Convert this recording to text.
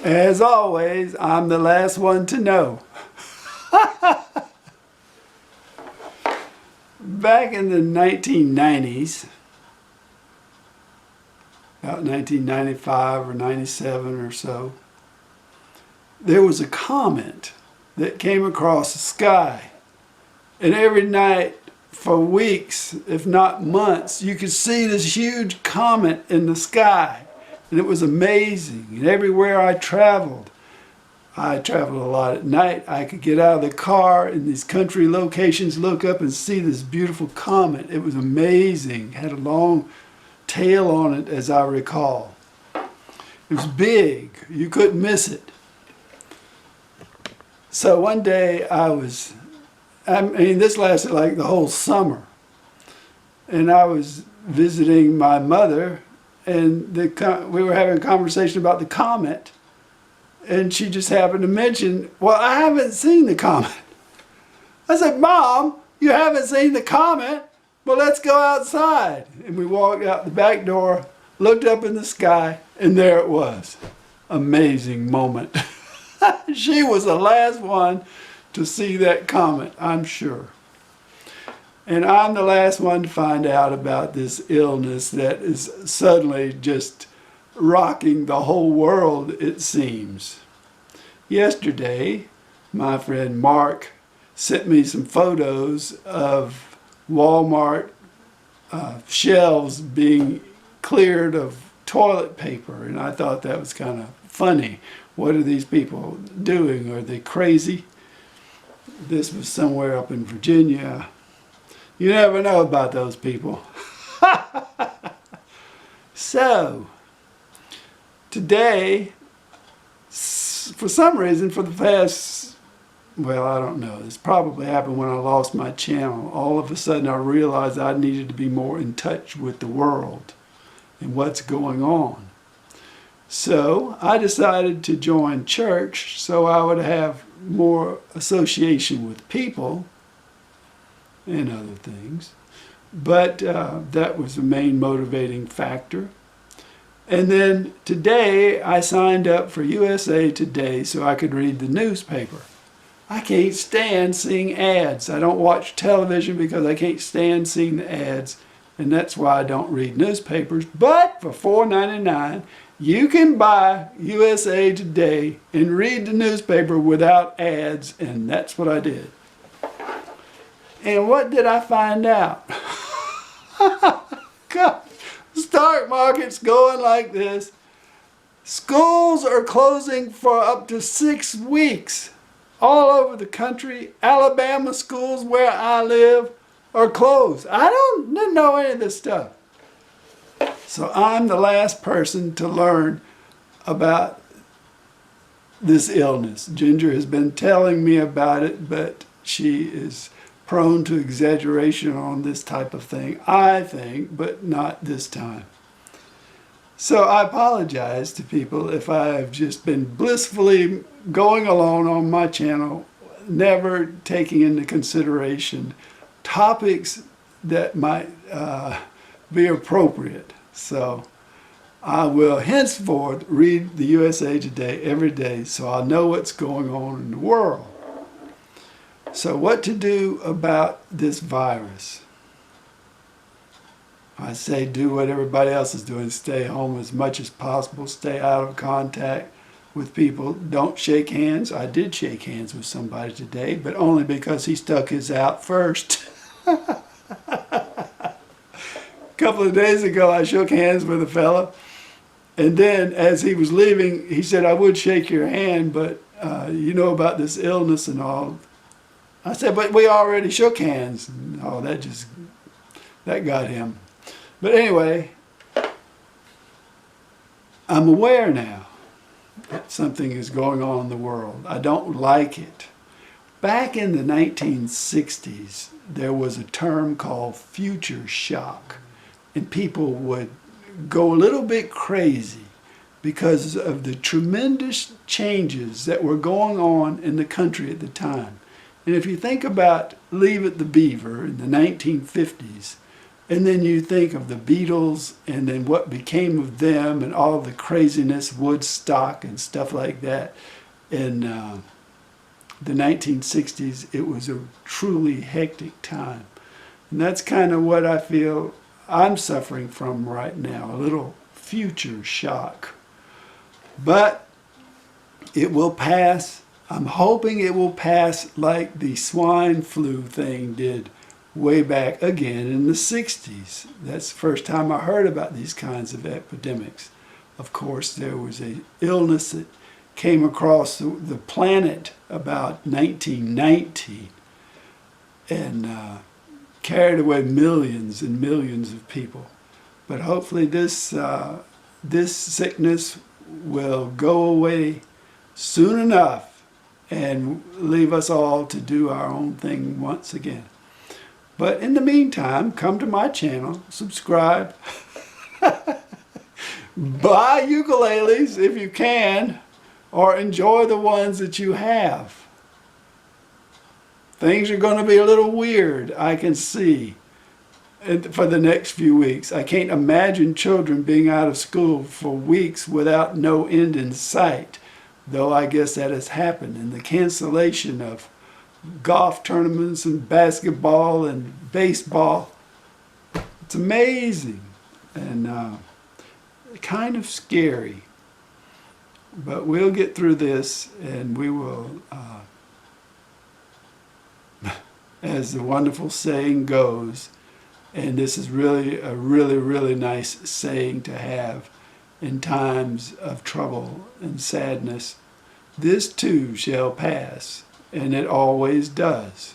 As always, I'm the last one to know. Back in the 1990s, about 1995 or 97 or so, there was a comet that came across the sky. And every night for weeks, if not months, you could see this huge comet in the sky. And it was amazing. And everywhere I traveled a lot at night, I could get out of the car in these country locations, look up and see this beautiful comet. It was amazing. It had a long tail on it, as I recall. It was big. You couldn't miss it. So one day this lasted like the whole summer. And I was visiting my mother, and we were having a conversation about the comet. And she just happened to mention, well, I haven't seen the comet. I said, Mom, you haven't seen the comet? Well, let's go outside. And we walked out the back door, looked up in the sky, and there it was. Amazing moment. She was the last one to see that comet, I'm sure. And I'm the last one to find out about this illness that is suddenly just rocking the whole world, it seems. Yesterday, my friend Mark sent me some photos of Walmart shelves being cleared of toilet paper, and I thought that was kind of funny. What are these people doing? Are they crazy? This was somewhere up in Virginia. You never know about those people. So, today, for some reason, for the past, well, I don't know, this probably happened when I lost my channel. All of a sudden I realized I needed to be more in touch with the world and what's going on. So I decided to join church so I would have more association with people and other things. But that was the main motivating factor. And then today I signed up for USA Today so I could read the newspaper. I can't stand seeing ads. I don't watch television because I can't stand seeing the ads, and that's why I don't read newspapers. But for $4.99, you can buy USA Today and read the newspaper without ads, and that's what I did. And what did I find out? God. Stock market's going like this. Schools are closing for up to 6 weeks all over the country. Alabama schools where I live are closed. I didn't know any of this stuff. So I'm the last person to learn about this illness. Ginger has been telling me about it, but she is prone to exaggeration on this type of thing, I think, but not this time. So I apologize to people if I have just been blissfully going along on my channel, never taking into consideration topics that might be appropriate. So I will henceforth read the USA Today every day so I'll know what's going on in the world. So what to do about this virus? I say do what everybody else is doing. Stay home as much as possible. Stay out of contact with people. Don't shake hands. I did shake hands with somebody today, but only because he stuck his out first. A couple of days ago, I shook hands with a fella, and then as he was leaving, he said, I would shake your hand, but you know about this illness and all. I said, but we already shook hands. Oh, that got him. But anyway, I'm aware now that something is going on in the world. I don't like it. Back in the 1960s, there was a term called future shock, and people would go a little bit crazy because of the tremendous changes that were going on in the country at the time. And if you think about Leave It the Beaver in the 1950s, And then you think of the Beatles and then what became of them and all the craziness, Woodstock and stuff like that. In the 1960s, it was a truly hectic time. And that's kind of what I feel I'm suffering from right now, a little future shock. But it will pass. I'm hoping it will pass like the swine flu thing did way back again in the 60s. That's the first time I heard about these kinds of epidemics. Of course, there was an illness that came across the planet about 1919 and carried away millions and millions of people. But hopefully this sickness will go away soon enough and leave us all to do our own thing once again. But in the meantime, come to my channel, subscribe, buy ukuleles if you can, or enjoy the ones that you have. Things are going to be a little weird, I can see, for the next few weeks. I can't imagine children being out of school for weeks without no end in sight, though I guess that has happened. And the cancellation of golf tournaments and basketball and baseball, it's amazing and kind of scary. But we'll get through this, and we will, as the wonderful saying goes, and this is really a really nice saying to have in times of trouble and sadness, this too shall pass, and it always does.